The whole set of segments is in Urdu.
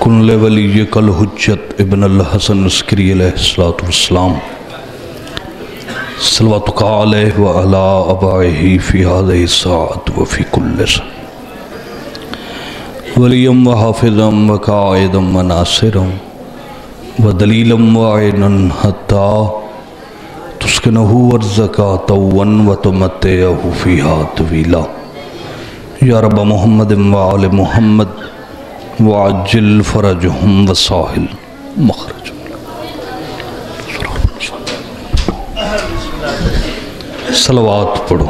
کن لولیک الحجت ابن الحسن عسکری علیہ السلام صلواتک علیہ وعلا ابائہ فی هذه الساعة وفی کل ساعة ولیم وحافظا وقائدا وناصرا ودلیلا وعینا حتی تسکنہ ورزقا طوا وتمتعہ فیہا طویلا یا رب محمد وآل محمد وعجل فرجہم وساہل مخرج صلوات پڑھو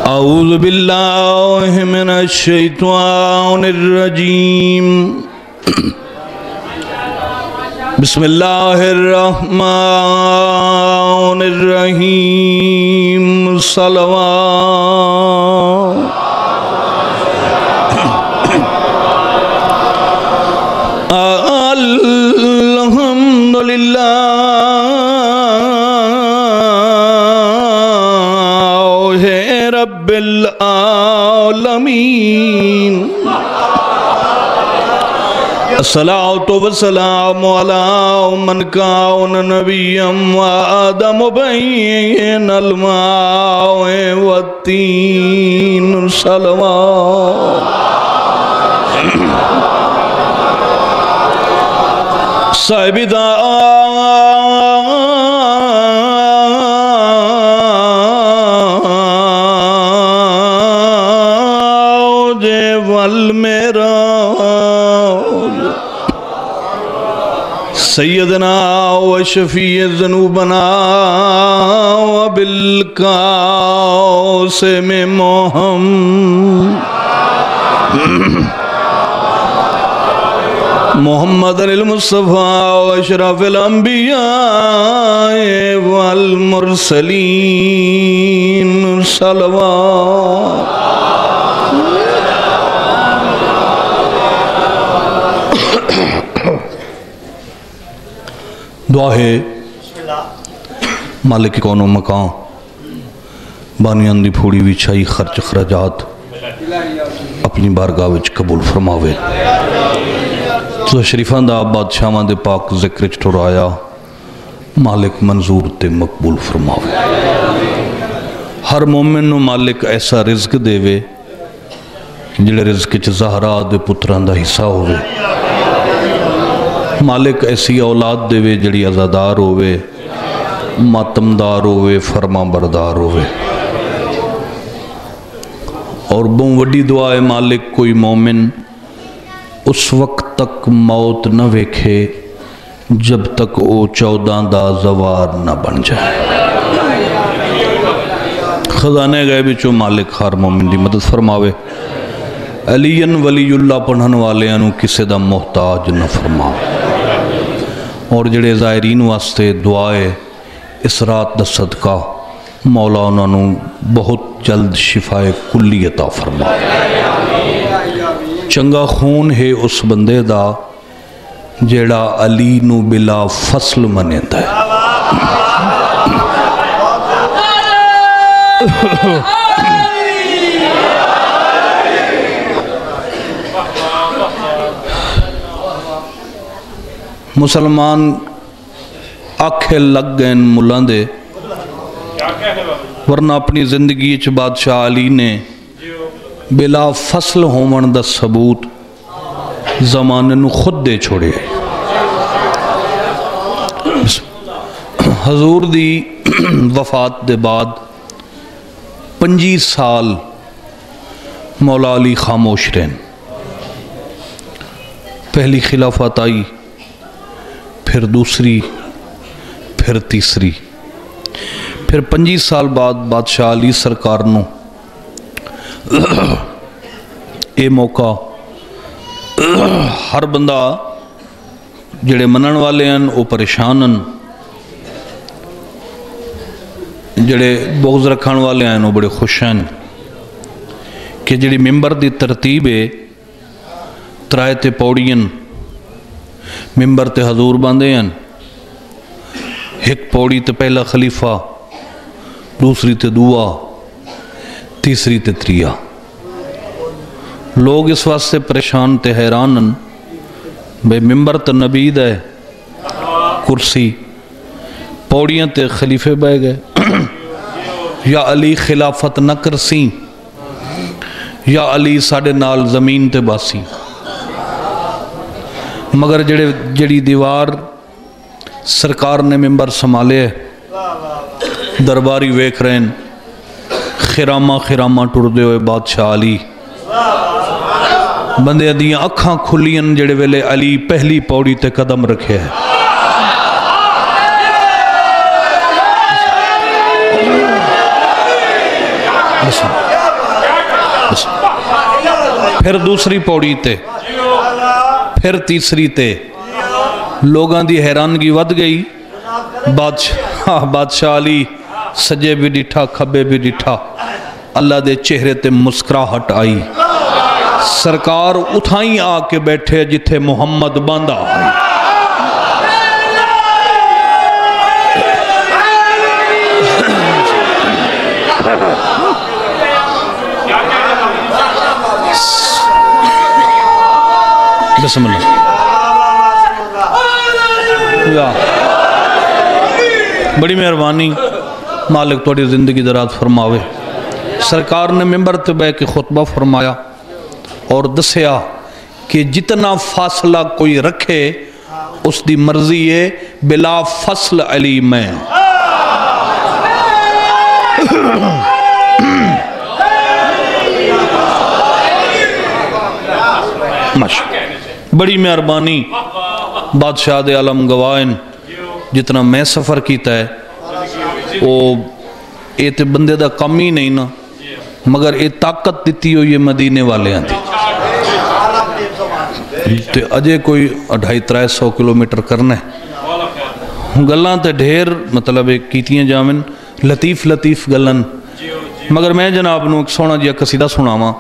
اعوذ باللہ من الشیطان الرجیم بسم اللہ الرحمن الرحیم صلوات الحمدللہ رب العالمین الصلاة والسلام علی من کان نبیا وآدم بین الماء والتین صلوات صاحب سیدنا و شفیع ذنوبنا و بالقاسم محمد المصطفیٰ و اشرف الانبیاء والمرسلین صلوات دعا ہے مالک کون و مکان بانیان دی پھوڑی وچھائی خرچ خرجات اپنی بارگاہ وچ قبول فرماوے تو شریفان دا بادشاہاں دے پاک ذکر چٹورایا مالک منظور تے مقبول فرماوے ہر مومن نو مالک ایسا رزق دے وے جڑے رزق چ زہرا دے پتران دا حصہ ہوئے مالک ایسی اولاد دے وے جڑی عزادار ہوئے ماتمدار ہوئے فرما بردار ہوئے اور بہت وڈی دعا ہے مالک کوئی مومن اس وقت تک موت نہ ویکھے جب تک وہ 14 دا زوار نہ بن جائے خزانے غیب چو مالک ہر مومن دی مدد فرماوے علیین ولی اللہ پڑھن والے انو کسے دا محتاج نہ فرماوے اور جڑے زائرین واسطے دعائے اس رات دا صدقہ مولا انہوں بہت جلد شفاء کلی عطا فرما چنگا خون ہے اس بندے دا جڑا علی نو بلا فصل منیتا ہے مسلمان آنکھیں لگ گئے ملان دے ورنہ اپنی زندگی چ بادشاہ علی نے بلا فصل ہومن دا ثبوت زمانے نو خود دے چھوڑے حضور دی وفات دے بعد 25 سال مولا علی خاموش رہن پہلی خلافت آئی پھر دوسری پھر تیسری پھر 25 سال بعد بادشاہ علی سرکار نو اے موقع ہر بندہ جڑے منن والے ہیں وہ پریشان ہیں جڑے بغض رکھن والے ہیں وہ بڑے خوش ہیں کہ جڑی ممبر دی ترتیب ہے ترائے تے پوڑیاں ممبر تے حضور باندھے ہیں ایک پوڑی تے پہلا خلیفہ دوسری تے دعا تیسری تے تریا لوگ اس واسطے پریشان تے حیران ہیں بے ممبر تے نبی دے کرسی پوڑیاں تے خلیفے بہ گئے یا علی خلافت نہ کرسی یا علی ساڑے نال زمین تے باسی مگر جڑی دیوار سرکار نے ممبر سنبھالے درباری ویکھ رہے ہیں خرامہ ٹردے ہوئے بادشاہ علی بندے دیاں اکھاں کھلیاں جڑے ویلے علی پہلی پوڑی تے قدم رکھے ہے پھر دوسری پوڑی تے پھر تیسری تے لوگاں دی حیرانگی ود گئی بادشاہ علی سجے بھی ڈٹھا کھبے بھی ڈٹھا اللہ دے چہرے تے مسکراہٹ آئی سرکار اٹھائیں آ کے بیٹھے جتھے محمد باندھا آئی بسم اللہ بڑی مہربانی مالک توڑی زندگی دراز فرماوے سرکار نے ممبر تے بیٹھ کے خطبہ فرمایا اور دسیا کہ جتنا فاصلہ کوئی رکھے اس دی مرضی ہے بلا فصل علی میں بڑی مہربانی بادشاہ دے عالم گوائن جتنا میں سفر کیتا ہے وہ تے بندے دا کم ہی نہیں نا مگر یہ طاقت دیتی ہوئی یہ مدینے والے ہیں تے اجے کوئی 250-300 کلومیٹر کرنا ہے گلان تے ڈھیر مطلب کیتیاں جامن لطیف گلن مگر میں جناب نو ایک سونا جیا قصیدہ سناواں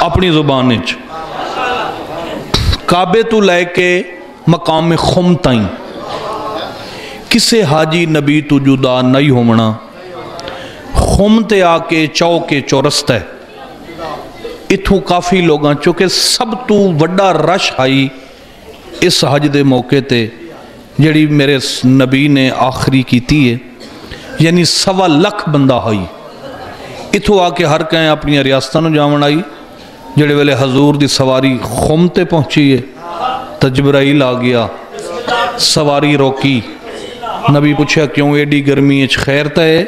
اپنی زبان وچ کعبے تو لے کے مقام خم تائیں کسے حاجی نبی تو جدا نہیں ہومنا خم تے آ کے چوکے چورست ہے اتھوں کافی لوگاں چونکہ سب تو وڈا رش آئی اس حج دے موقع تے جڑی میرے نبی نے آخری کیتی ہے یعنی 1.25 لاکھ بندہ آئی اتھوں آ کے ہر کہیں اپنی ریاستانوں جامن آئی جڑے ویلے حضور دی سواری خم تے پہنچی ہے تو جبرائیل آ گیا سواری روکی نبی پوچھا کیوں ایڈی گرمی اچھ خیر تے ہے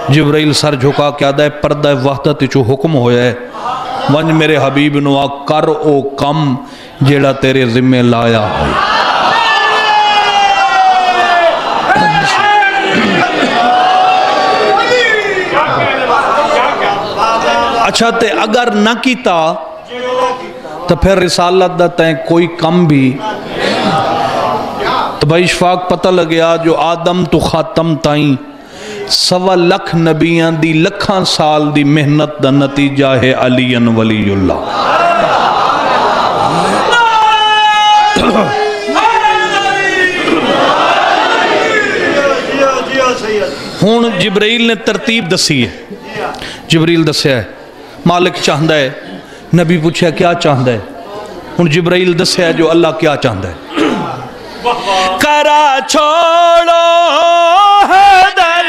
جبرائیل سر جھکا کیا دے پردہ وحدت چو حکم ہویا ہے ونج میرے حبیب نو کر او کم جیڑا تیرے ذمہ لایا ہے اچھا تے اگر نہ کیتا تو پھر رسالت دا تین کوئی کم بھی تو بھائی اشفاق پتہ لگیا جو آدم تو خاتم تائیں 1.25 لاکھ نبیان دی لکھاں سال دی محنت دا نتیجہ ہے علی ولی اللہ ہون جبرائیل نے ترتیب دسی ہے جبرائیل دسیا ہے مالک چاہندہ ہے نبی پوچھا کیا چاہندہ ہے ہون جبرائیل دسیا ہے جو اللہ کیا چاہندہ ہے کرا چھوڑو حیدر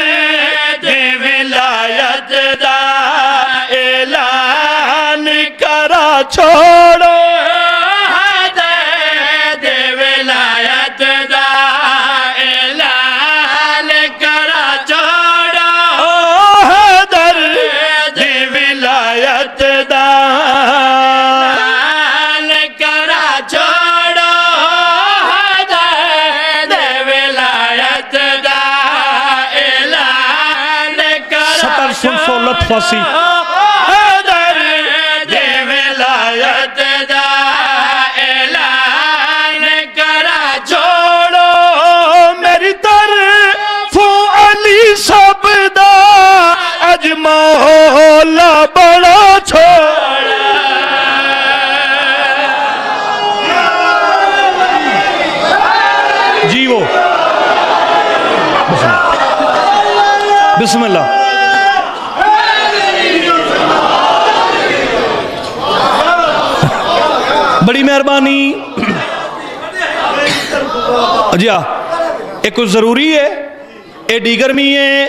دے ولایت دا اعلان کرا چھوڑو حیدر دے ولایت دا اعلان کرا چھوڑو حیدر دے ولایت دا فاسی حیدر دے ولایت دا اعلان کرا چھوڑو میری طرف علی بسم اللہ. بڑی مہربانی. جی ایک کوئی ضروری ہے اے دیگر میں ہے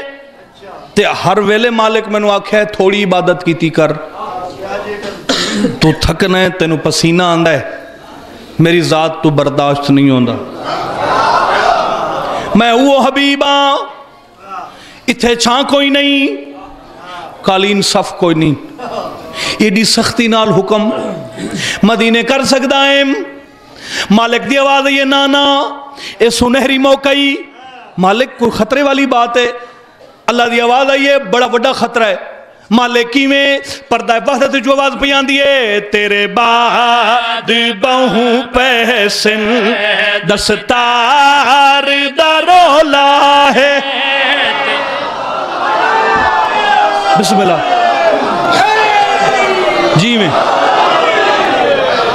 تے ہر ویلے مالک میں نو آکھا ہے تھوڑی عبادت کیتی کر تو تھکنا ہے تینو پسینہ آندہ ہے میری ذات تو برداشت نہیں ہوندہ میں وہ حبیبہ اتھے چھاں کوئی نہیں قالین صف کوئی نہیں ایڈی سختی نال حکم مدینے کر سکتا ہے مالک دی آواز ہے یہ نانا اے سنہری موقعی مالک کوئی خطرے والی بات ہے اللہ دی آواز ہے یہ بڑا بڑا خطرہ ہے مالک کی میں پردہ وحدت جو آواز پیان دیئے تیرے بعد بہوں پہسن دستار درولا ہے بسم اللہ جی میں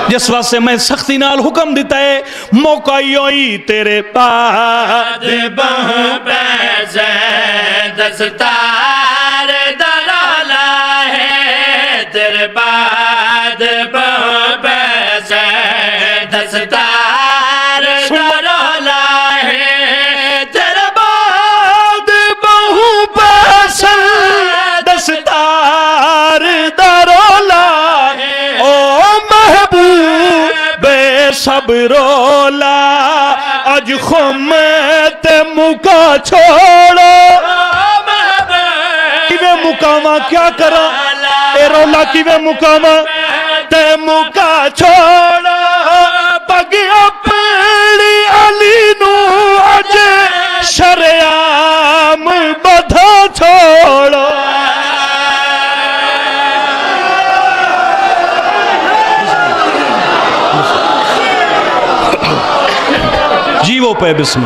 جس واسطے میں سختی نال حکم دیتا ہے موقع ہوئی تیرے بعد بہوں پہسن دستار درولا ہے تیرے بعد بہوں پہسن دستار درولا ہے تیرے بعد بہوں پہسن دستار درولا ہے او محبوب صبرولا اج خمت مکا چھوڑو کیوے مکامہ کیا کرا اے رولا کیوے مکامہ تے مکا چھوڑو پگی اپنی علی نو اج شریعام بدھا چھوڑو جیو پہ بسم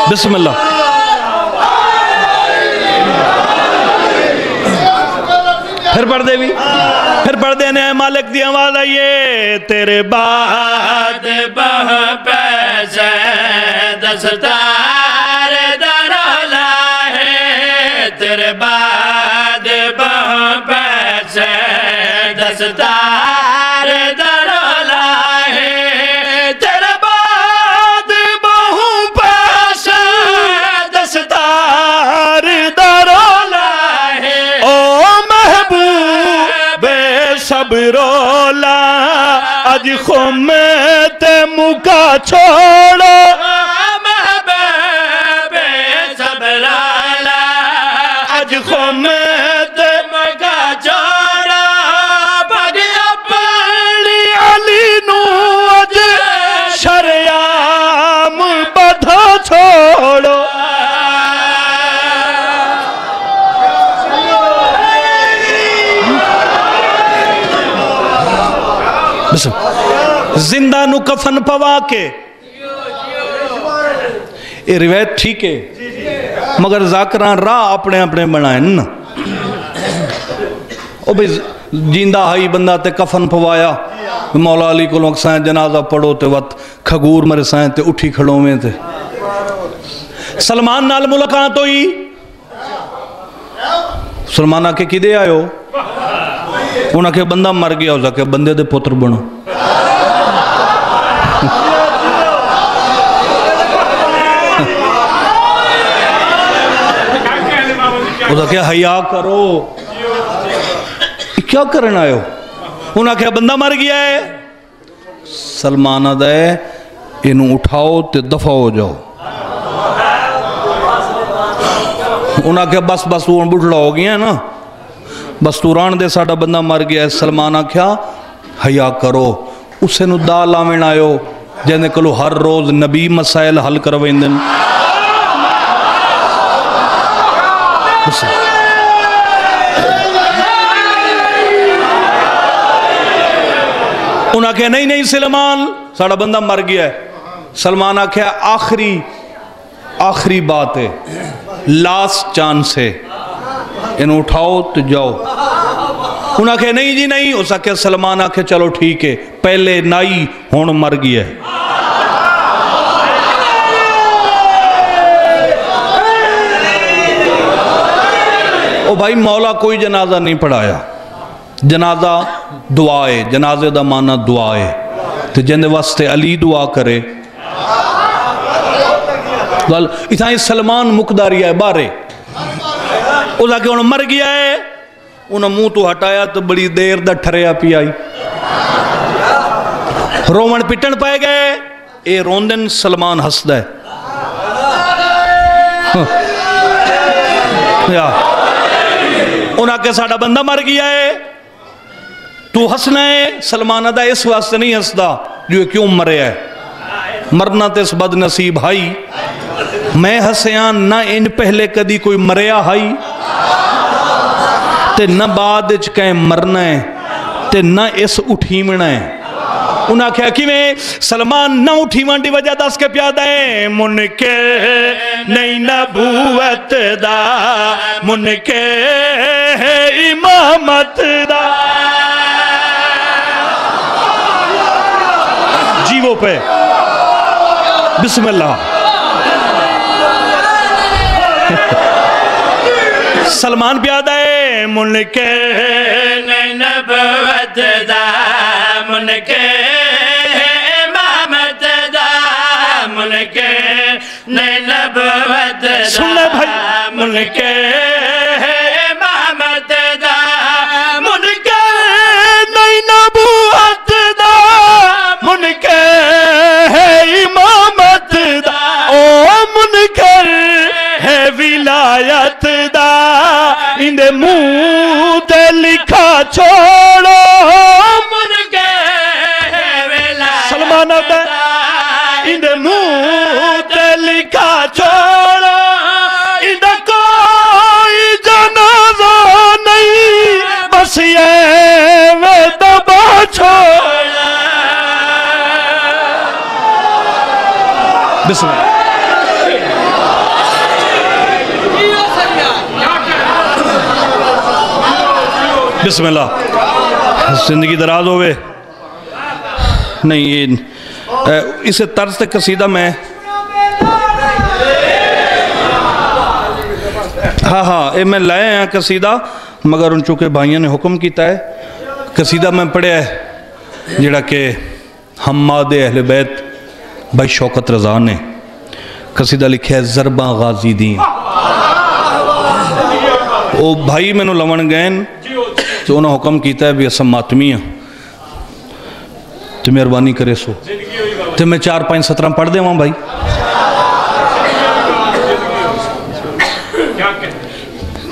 بسم اللہ پھر پڑھ دے بھی پھر پڑھ دینے مالک دی آواز آئیے تیرے بعد بہوں پہسن دستار درولا ہے تیرے بعد بہوں پہسن دستار درولا ہے تیرے بعد بہوں پہسن دستار درولا ہے او محبوب صبرولا اج خمت مکا چھوڑو محبوب صبرولا اج خمت مکا چھوڑو پگی اپنی علی نو اج شریعام بدھا چھوڑو زندہ نو کفن پوا کے یہ روایت ٹھیک ہے مگر ذاکران راہ اپنے اپنے بنائیں نا او بھی جیندہ ہائی بندہ تے کفن پوایا مولا علی کو لوگ سائیں جنازہ پڑھو تے وقت کھگور مرے سائیں تے اٹھی کھڑوں میں تے سلمان نال ملاقات ہوئی سلمان آکے کی دے آئے ہو انہاں کے بندہ مر گیا ہو جاکے بندے دے پتر بنو وہ کہا حیاء کرو کیا کرنا آئے ہو انہاں کہا بندہ مر گیا ہے سلمان دے انہوں اٹھاؤ تے دفع ہو جاؤ انہاں کہا بس وہ بڑھڑا ہو گیا ہے نا بس تو ران دے ساڑھا بندہ مر گیا ہے سلمان کہا حیاء کرو اسے نو دال آمین آئے ہو جہنے کلو ہر روز نبی مسائل حل کرویں دن انہاں کہا نہیں سلمان ساڑھا بندہ مر گیا ہے سلمان کہا آخری بات ہے لاسٹ چانس ہے انہوں اٹھاؤ تو جاؤ انہاں کہ نہیں جی نہیں، اس آکھے سلمان آکھے چلو ٹھیک ہے، پہلے نائی ہون مر گیا ہے۔ او بھائی مولا کوئی جنازہ نہیں پڑھایا، جنازہ دعا ہے، جنازے دا معنی دعا ہے، تو جن واسطے علی دعا کرے اتھائی سلمان مقداری ہے بارے اوزا کہ انہوں مر گیا ہے، انہوں منہ تو ہٹایا تو بڑی دیر دا ٹھریا پی آئی، رومن پٹن پائے گئے، اے روندن سلمان ہسدہ ہے انہاں کہ ساڑھا بندہ مر گیا ہے، تو ہسنا ہے، سلمان ادا اس واسطے نہیں ہسدا جو کیوں مرے ہے، مرنا تے اس بد نصیب ہائی، میں ہسیاں نہ ان پہلے کدی کوئی مریا ہائی تے نہ بعد کہیں مرنا ہے تے نہ اس اٹھیمنا ہے۔ انہاں کہا کہ میں سلمان نہ اٹھیمان دی وجہ دس کے پیادہ ہے، منکر نہیں نبوت دا، منکر امامت دا، جیووں پہ بسم اللہ سلمان پیادہ ہے، منکر نہیں نبوت دا، منکر امامت دا، منکر نہیں نبوت دا، سننا بھائی منکر امامت دا، منکر نہیں نبوت دا، منکر امامت دا، او منکر ہے ولایت دا، اندے منہ تے لکھا چھوڑو، منکر ہے ولایت سلمان دا، اندے منہ تے لکھا چھوڑو، اندے کوئی جنازہ نہیں، بس یہ وے دبا چھوڑا۔ بسم اللہ بسم اللہ، زندگی دراز ہوئے نہیں، یہ اسے طرز تے قصیدہ میں ہاں میں لائے ہیں قصیدہ، مگر ان چونکہ بھائیوں نے حکم کیتا ہے، قصیدہ میں پڑھے ہے جڑا کہ حماد اہل بیت بھائی شوکت رضا نے قصیدہ لکھا ہے، ضرباں غازی دین، او بھائی میں نو لون گئن تو انہوں حکم کیتا ہے بھی اسم ماتمی ہیں تو مہربانی کرے سو تو میں 4-5-17 پڑھ دے وہاں بھائی۔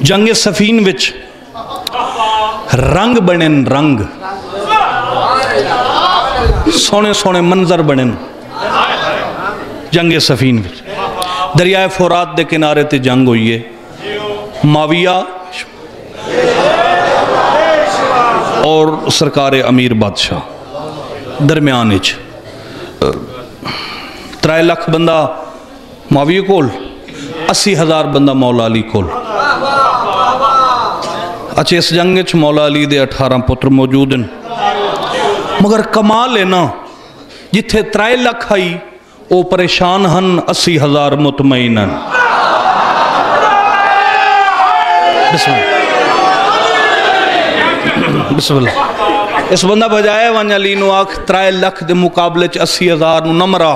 جنگ سفین وچ رنگ بنن، رنگ سونے سونے منظر بنن، جنگ سفین وچ دریائے فرات دے کنارے تے جنگ ہوئی ہے، معاویہ اور سرکار امیر بادشاہ درمیان اچ 3 لاکھ بندہ معاویہ کول، 80,000 بندہ مولا علی کول۔ اچھا اس جنگ اچ مولا علی دے 18 پتر موجود ہیں، مگر کمال ہے نا جتھے 3 لاکھ آئی او پریشان ہن، 80,000 مطمئن ہیں۔ بسم اللہ بسم اللہ، اس بندہ بجائے وانیا لینو آکھ 3 لاکھ دے مقابلے 80,000 نو نمرہ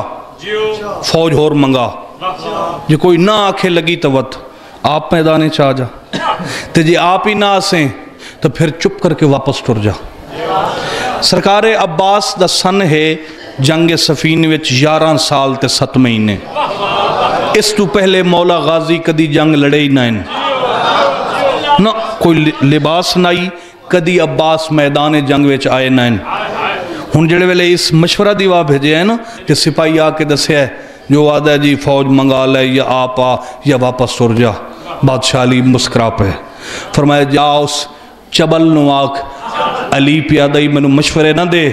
فوج ہور منگا، جو کوئی نہ آکھے لگی توت آپ میدانے چاہ جا، تو جی آپ ہی نہ آسیں تو پھر چپ کر کے واپس ٹر جا۔ سرکار عباس دا سن ہے جنگ سفین وچ 11 سال تے 7 مہینے، اس تو پہلے مولا غازی کدی جنگ لڑے ہی نہ کوئی لباس نائی، کدی عباس میدان جنگ وچ آئے نہ ہن جڑے ویلے اس مشورہ دیوا بھیجے ہیں نا کہ سپاہی آ کے دسے ہے جو آدھا ہے جی فوج منگا لے یا آپ آ یا واپس سر جا، بادشاہ علی مسکرا پہ فرمایا جا اس چبل نو آکھ علی پیادائی میں نو مشورے نہ دے،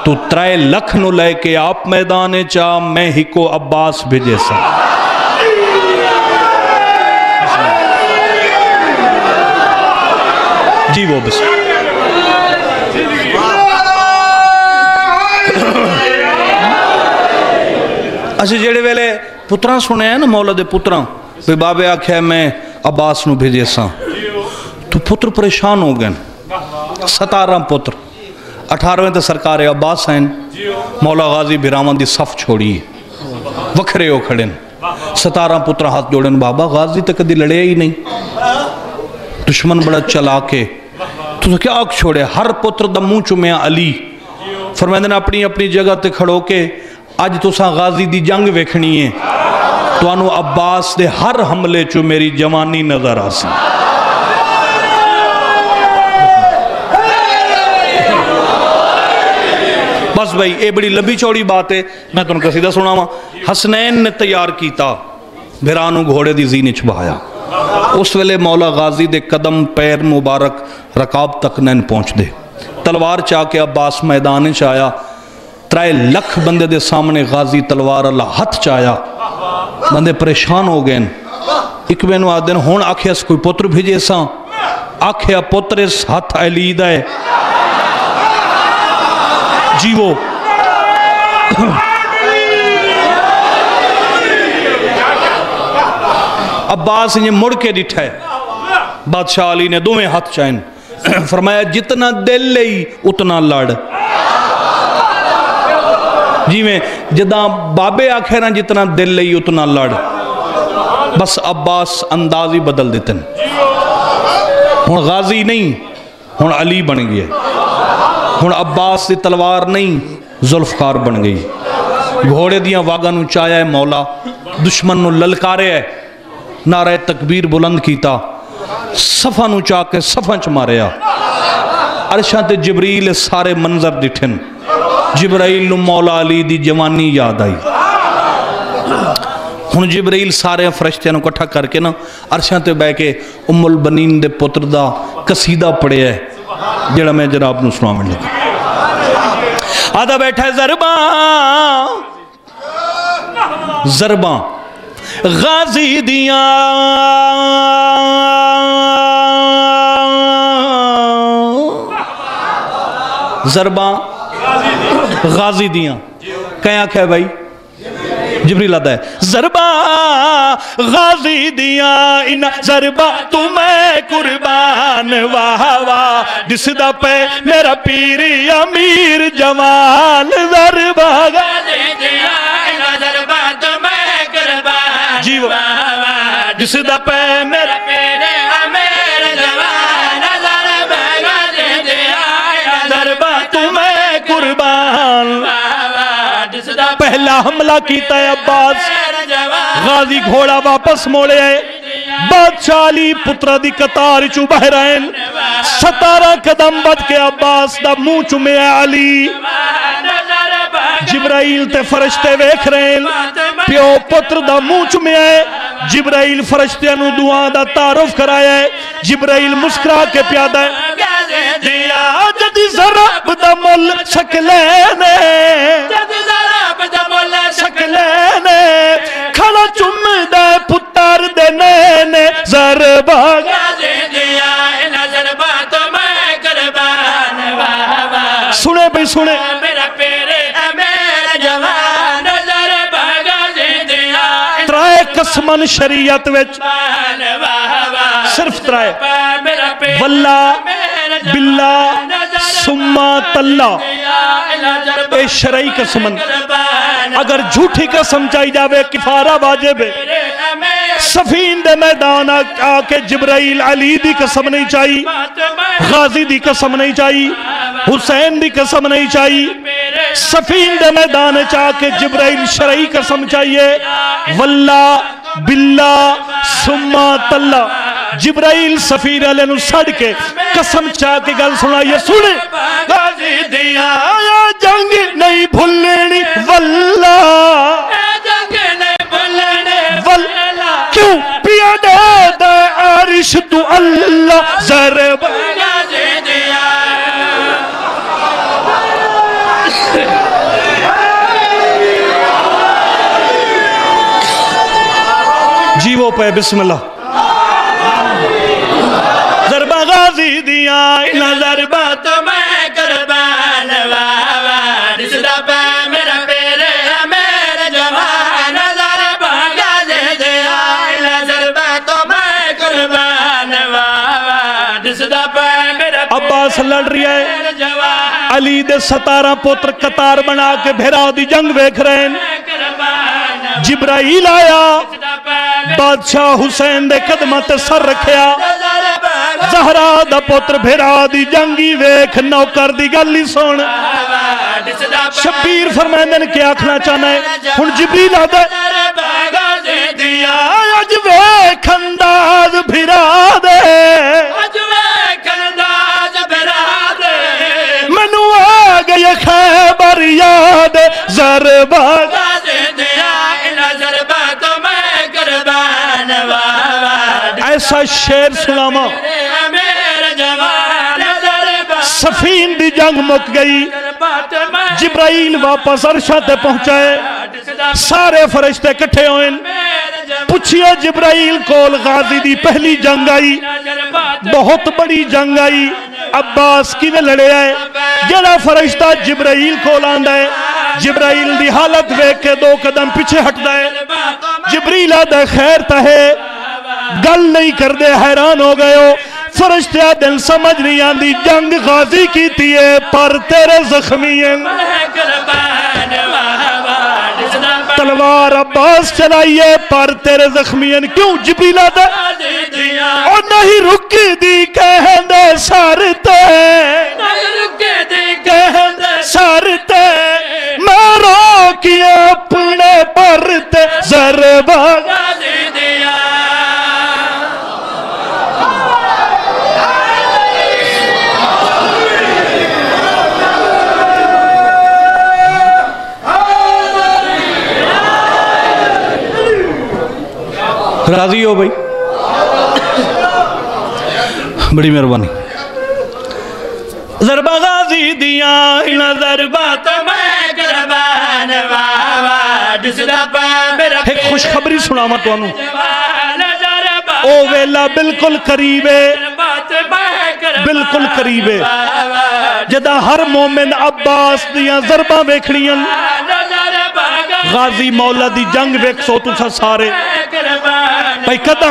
تو 3 لاکھ نو لے کے آپ میدانے چاہ، میں ہی کو عباس بھیجے سا۔ جی وہ بس اچھا جڑے ویلے پتراں سنے ہیں نا مولا دے پتراں بھی بابے آکھے میں عباس نو بھیجے ساں تو پتر پریشان ہو گئے 17 پتر 18ویں تے سرکار عباس ہیں مولا غازی بھراواں دی صف چھوڑی وکھرے ہو کھڑے 17 پتر ہاتھ جوڑن بابا غازی تے کدی لڑے ہی نہیں دشمن بڑا چلا کے تو کیا آگ چھوڑے ہر پتر دا منہ چومیا علی فرمائے نے اپنی اپنی جگہ تے کھڑو کے آج تو ساں غازی دی جنگ ویکھنی ہے تو انو عباس دے ہر حملے چو میری جوانی نظر آسی بس بھائی اے بڑی لبی چوڑی بات ہے میں تو ان کا سیدھا سنا ہوا حسنین نے تیار کیتا بھرانو گھوڑے دی زین چھبایا اس ویلے مولا غازی دے قدم پیر مبارک رکاب تک نین پہنچ دے تلوار چاہ کے عباس میدان چایا 3 لکھ بندے دے سامنے غازی تلوار اللہ ہتھ چایا بندے پریشان ہو گئے ایک بینو آدھن ہون آکھے اس کوئی پتر بھیجے ساں آکھے پتر اس ہتھ علی دائے جی وہ عباس یہ مڑ کے ڈٹھا ہے بادشاہ علی نے دویں ہاتھ چاہیں فرمایا جتنا دل لئی اتنا لڑ جی میں جداں بابے آکھے نا جتنا دل لئی اتنا لڑ بس عباس اندازی بدل دیتے ہیں ہون غازی نہیں ہون علی بن گئے ہون عباس دی تلوار نہیں ذوالفقار بن گئی گھوڑے دیاں واگاں نو چایا ہے مولا دشمن نو للکارے ہے نعرہ تکبیر بلند کیتا صفہ نو چاہ کے صفہ چ ماریا عرشاں تے جبریل سارے منظر دٹھن جبرائیل نو مولا علی دی جوانی یاد آئی ہن جبرائیل سارے فرشتیاں نو کٹھا کر کے نا عرشاں تے بے کے ام البنین دے پتر دا قصیدہ پڑھے ہے جڑا میں جناب نو سناون لگا آدھا بیٹھا ہے ضرباں غازی دیاں ضرباں غازی دیاں کہیں آنکھ ہے بھائی جبریل آدھا ہے ضرباں غازی دیاں انہ ضرباں تمہیں قربان واہ واہ جس دا پہ میرا پیری امیر جوان ضرباں غازی دیاں انہ ضرباں تمہیں قربان جی واہ واہ جس دا پہ میرا پیری امیر جوان ضرباں غازی دیاں انہ ضرباں تمہیں قربان پہلا حملہ کیتا ہے عباس غازی گھوڑا واپس موڑے ہے بادشاہ علی پترہ دی قطار چو بہرائن 17 قدم بد کے عباس دا منہ چومے علی جبرائیل تے فرشتے ویکھ رہے ہیں پیو پتر دا منہ چومے ہے جبرائیل فرشتے انو دعا دا تعارف کرایا ہے جبرائیل مسکرا کے پیادہ ہے دیا جدی ضرب دا مل شکلینے شکلینے کھڑا چم دے پتر دے نینے ضربہ غازی دیا انہ ضربہ تمہیں قربان سنے بھی سنے میرا پیرے میرا جوان ضربہ غازی دیا ترائے قسمن شریعت وچ صرف ترائے واللہ باللہ سمہ تاللہ اے شرعی قسمن اگر جھوٹی قسم چاہی جاوے کفارہ واجب ہے سفین دے میدان آکے جبرائیل علی دی قسم نہیں چاہی غازی دی قسم نہیں چاہی حسین دی قسم نہیں چاہی سفین دے میدان چاہے جبرائیل شرعی قسم چاہیے واللہ باللہ سمہ تاللہ جبرائیل سفیر علیہ نو سڑ کے قسم چاہ کے گل سنائیے سنے غازی دیا آیا جنگ نہیں بھولنی واللہ جنگ نہیں بھولنی واللہ کیوں پیا دے دے عرش تو اللہ ضرب غازی دیا جیوو پہ بسم اللہ ضربہ غازی دیا انہ ضربہ تمہیں قربان واہ واہ جس دا پہ میرا پیرے میرا جوان عباس لڑ رہی ہے علی دے 17 پتر قطار بنا کے بھیرا دی جنگ ویکھ رہے ہیں جبرائیل آیا بادشاہ حسین دے قدمہ تے سر رکھیا زہرا دا پتر بھیرا دی جنگی ویکھ نوکر دی گلی سن شبیر فرمائندے نے کیا آکھنا چاہنا ہے ہن جبریل آدھے دیا اج ویکھ انداز بھیرا دے منو آ گئی خیبر یاد ضربہ ایسا شیر سناما سفین دی جنگ مک گئی جبرائیل واپس عرشہ تے پہنچائے سارے فرشتے کٹھے ہوئیں پوچھیا جبرائیل کول غازی دی پہلی جنگ آئی بہت بڑی جنگ آئی عباس کی میں لڑے آئے جڑا فرشتہ جبرائیل کول آندہ ہے جبرائیل دی حالت ویک کے 2 قدم پیچھے ہٹ دائے جبریل آدھے خیر تہے گل نہیں کر دے حیران ہو گئے ہو فرشتہ دل سمجھ نہیں آندی جنگ غازی کی تیے پر تیرے زخمی ہیں تلوار عباس چلائیے پر تیرے زخمی ہیں کیوں جبریل آدھے اور نہیں رکی دی کہندے سارتے سارتے میں روکی اپنے پرتے ضربہ راضی ہو بھائی بڑی مہربانی ضربہ غازی دیاں ضربہ تو میں قربان ایک خوشخبری سنا میں تو او ویلا بالکل قریب ہے بالکل قریب ہے جدا ہر مومن عباس دیاں ضربہ ویکھڑیاں غازی مولا دی جنگ ویک سو تُسا سارے بھائی کدہ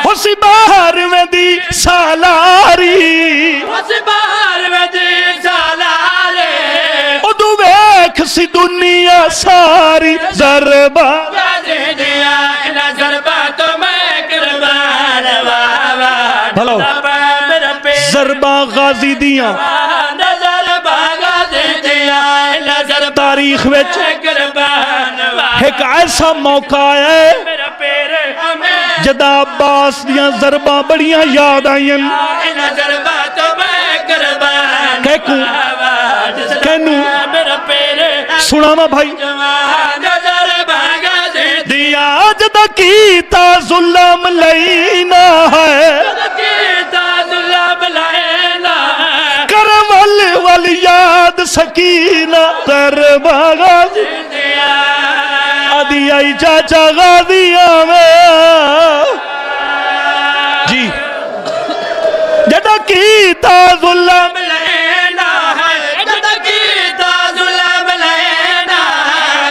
حسی باہر میں دی سالاری ادو ویک سی دنیا ساری ضربہ بھلو ضربہ غازی دیاں تاریخ وچ ایک ایسا موقع ہے جدا عباس دیاں ضربہ بڑیاں یاد آئیں کہنو سناما بھائی دیا جدا کیتا ظلم لینا ہے کرول والیاد سکینہ تربہ غازی آدھی آئی چاچا غازی آمیں جی جدا کیتا ظلم لینا ہے جدا کیتا ظلم لینا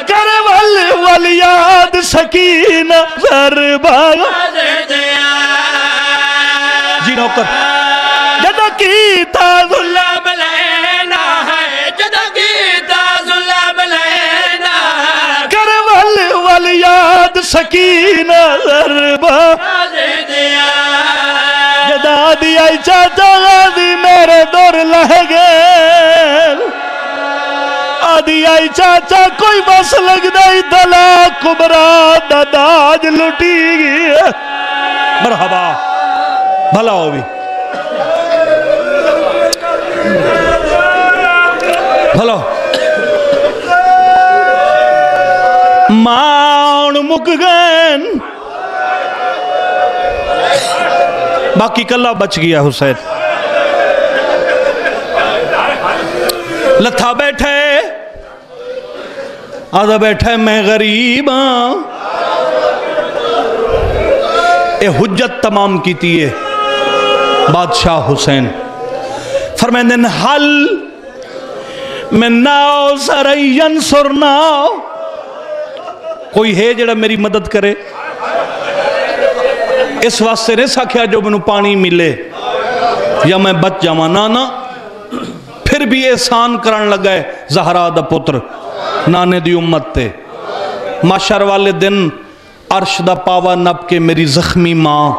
کرول والیاد سکینہ تربہ جی نوکر جدا کیتا ظلم لینا ہے جدا کیتا ظلم لینا کرول والیاد سکینہ ضربہ جدا دی آئی چاچا غازی میرے دور لہ گئے آدھی آئی چاچا کوئی بس لگ دائی دلا کبرا داداج لٹی گئی مرحبا بھلا ہو بھی بھلا مان مک گئن باقی کلہ بچ گیا حسین لتھا بیٹھے آدھا بیٹھے میں غریب ہاں اے حجت تمام کی تیئے بادشاہ حسین فرمائندن حل من ناؤ سرین سرناؤ کوئی ہے جڑا میری مدد کرے اس واسطے نہیں ساکھیا جو میں پانی ملے یا میں بچ جاواں، نانا پھر بھی احسان کرن لگا ہے زہرا دا پتر نانے دی امت تے۔ معاشر والے دن عرش دا پاوا نپ کے میری زخمی ماں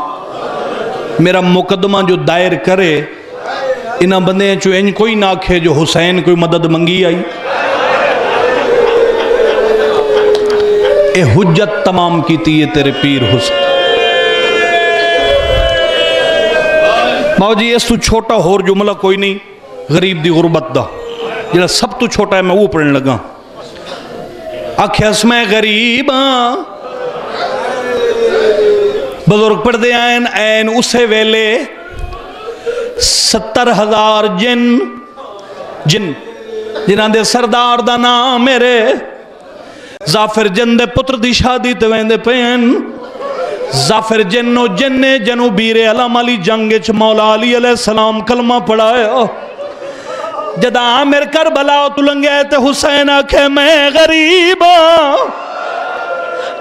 میرا مقدمہ جو دائر کرے، انہاں بندے چو ان کوئی نہ کھے جو حسین کوئی مدد منگی آئی۔ اے حجت تمام کی تھی یہ تیرے پیر حسین۔ ماؤ جی اس تو چھوٹا ہور جملہ کوئی نہیں غریب دی غربت دا، جڑا سب تو چھوٹا ہے میں وہ پڑھنے لگا۔ آکھیس میں غریب ہاں بزرگ پڑھ دے آئین این اسے ویلے 70,000 جن جنہاں دے سردار دا نام میرے ظافر جن دے پتر دی شادی تے ویندے پین۔ ظافر جنو جننے جنو بیر علم علی جنگچ مولا علی علیہ السلام کلمہ پڑھایا۔ جدا عامر کربلا تو لنگے تے حسین آکھے میں غریب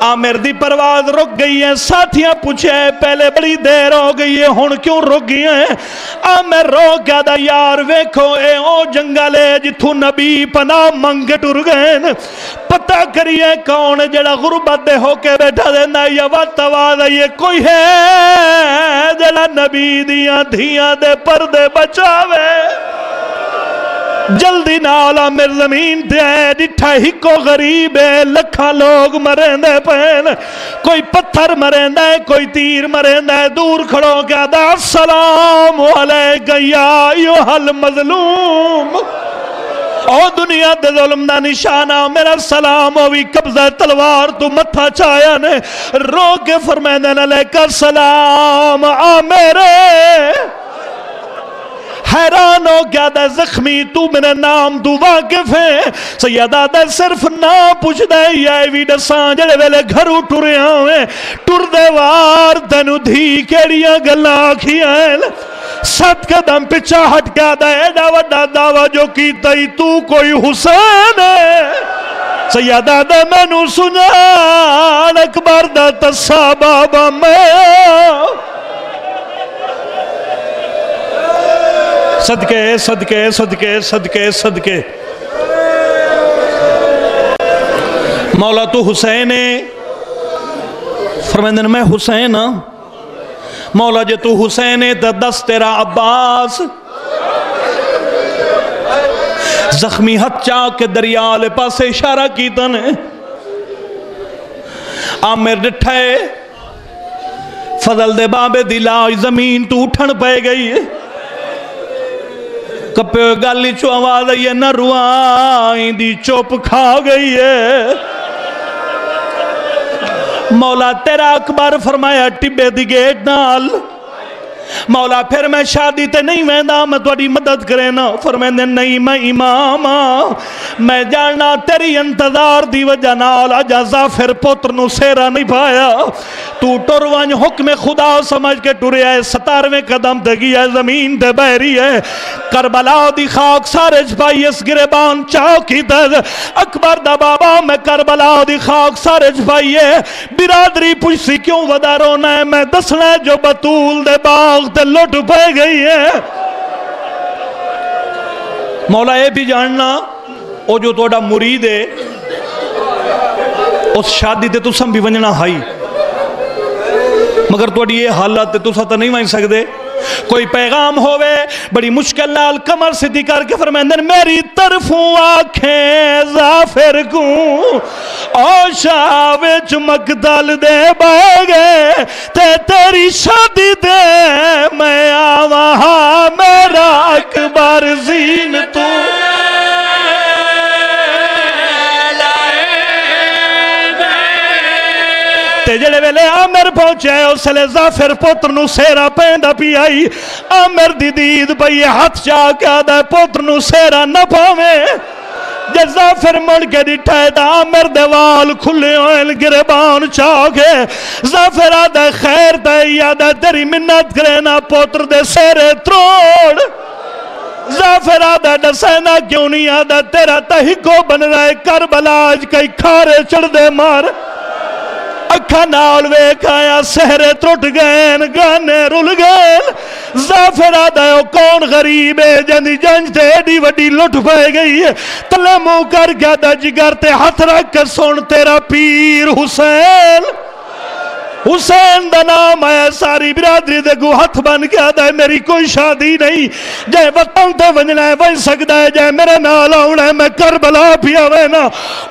عامر دی پرواز رک گئی ہے، ساتھیاں پوچھے پہلے بڑی دیر ہو گئی ہے ہن کیوں رک گئی ہیں؟ عامر رو گیا دا یار ویکھو اے او جنگلے جتھو نبی پناہ منگ ٹر گئے، پتہ کریے کون جڑا غربت دے ہو کے بیٹھا دینا یا وقت آواز یہ کوئی ہے جڑا نبی دیاں دھیاں دے پردے بچاوے۔ جلدی نالا میرے زمین دے ڈٹھا ہی کو غریب ہے، لکھا لوگ مرین دے پین، کوئی پتھر مرین دے کوئی تیر مرین دے، دور کھڑو کیا دا السلام علیکہ یا ایوہ المظلوم۔ او دنیا دے ظلم دا نشانہ میرا سلام ہوئی قبضہ تلوار تو متھا چایا نے رو کے فرمائدن علیکہ السلام آمیرے۔ حیران ہو گیا دے زخمی تو میرے نام تو واقف ہے، سیدہ دے صرف نام پوچھ دے یہ ویڈ سانجڑے ویلے گھرو ٹوریا ہوئے ٹور دے وار دنو دھی کیڑیاں گلا کھیائیں۔ 7 قدم پچھا ہٹ گیا دے ایڈا وڈا دعویٰ جو کی تئی تو کوئی حسین ہے، سیدہ دے میں نو سنان اکبر دا تسا بابا میں صدقے صدقے صدقے صدقے صدقے مولا تو حسین ہے، فرمائندن میں حسین ہاں، مولا جے تو حسین ہے دس تیرا عباس۔ زخمی ہتھ چاک کے دریالے پاسے اشارہ کی تنے عامر ڈٹھائے فضل دے بابے دلائی زمین تو اٹھن پہ گئی ہے، کپے گالی چو آواز ہے نہ روائیں دی چوپ کھا گئی ہے۔ مولا تیرا اکبر فرمایا ٹبے دی گیٹ نال، مولا پھر میں شادی تے نہیں ویندہ میں تواڈی مدد کرے نا، فرمائندے نہیں میں امام میں جاننا تیری انتظار دی وجہ نال آجا ظافر پتر نو سیرا نہیں پایا، تو ٹروان حکم خدا سمجھ کے ٹورے آئے 17ویں قدم تے گیا زمین تے بہری ہے، کربلا دی خاک سارے جپائی اس گریبان چاکی تد اکبر دا بابا میں کربلا دی خاک سارے جپائی ہے، برادری پوچھسی کیوں ودا رونا ہے، میں دسنا جو بطول دے باغ تے لٹ پہ گئی ہے۔ مولا یہ بھی جاننا او جو توڑا مرید ہے اس شادی تے تو سم بھی ونجنا ہائی، مگر توڑی یہ حالات تے تو ساتھ نہیں وائن سکتے، کوئی پیغام ہوئے بڑی مشکل لال کمر سے کر کے فرمائندن میری طرفوں آنکھیں ظافر کو او شاوے چمکدل دے باگے تے تیری شادی دے میں آوہاں میرا اکبر زین تو تے جڑے ویلے عامر پہنچے اسلے ظافر پتر نو سیرا پیندہ پی آئی، عامر دی دید پئی ہاتھ چاہ کے آدھا پتر نو سیرا نہ پاوے، جے ظافر مڑ کے ڈٹھائے دا عامر دیوال کھلے ہوئے گربان چاہ کے ظافر آدھا خیر دائی آدھا تیری منت کرینا پتر دے سیرے تروڑ، ظافر آدھا ڈسینا کیوں نہیں آدھا تیرا تحقو بن رہے کربلا آج کئی کھارے چڑھ دے مار، اکھا نال ویکھ آیا سہرے ٹوٹ گئے گانے رل گئے ظافر آدھا ہے کون غریب ہے جندی جنج تے ایڈی وڈی لٹ پائے گئی ہے تلے منہ کر گیا دا جگر تے ہاتھ رکھ کر سن تیرا پیر حسین حسین دا نام ہے ساری برادری دے گو ہاتھ بن گیا دا ہے میری کوئی شادی نہیں جائے وطن تے ونجنا ہے ون سکتا ہے جائے میرے نال آؤنا ہے میں کربلا پیا وینا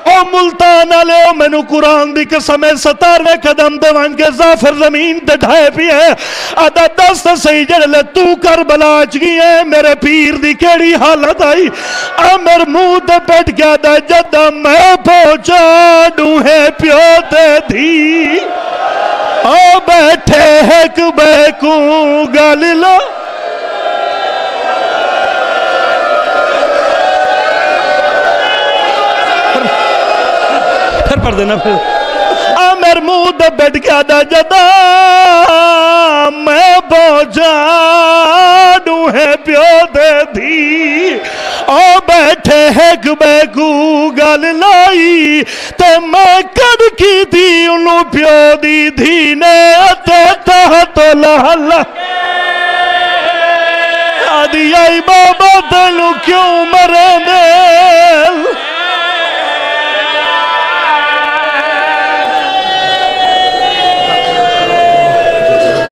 او ملتان لے او مینو قرآن دی قسم 17ویں قدم دے ون کے ظافر زمین تے ڈھائے پیا ہے آدھا دست صحیح جڑ لے تو کربلا چگی ہے میرے پیر دی کیڑی حالت آئی امر منہ تے بیٹھ گیا دا جدہ میں پہنچا ڈوہے پیو تے دھی او بیٹھے ایک بیکوں گل لو پھر پڑھ دینا پھر آمر مود بیٹھ گیا دا جدا میں پہنچا ڈوہے پیو دے دی او بیٹھے ایک بیکو گل لائی تے میں کد کی دی انہوں پیو دی دھینے تے تحت لہلا آدھی آئی بابا تنو کیوں مرے دے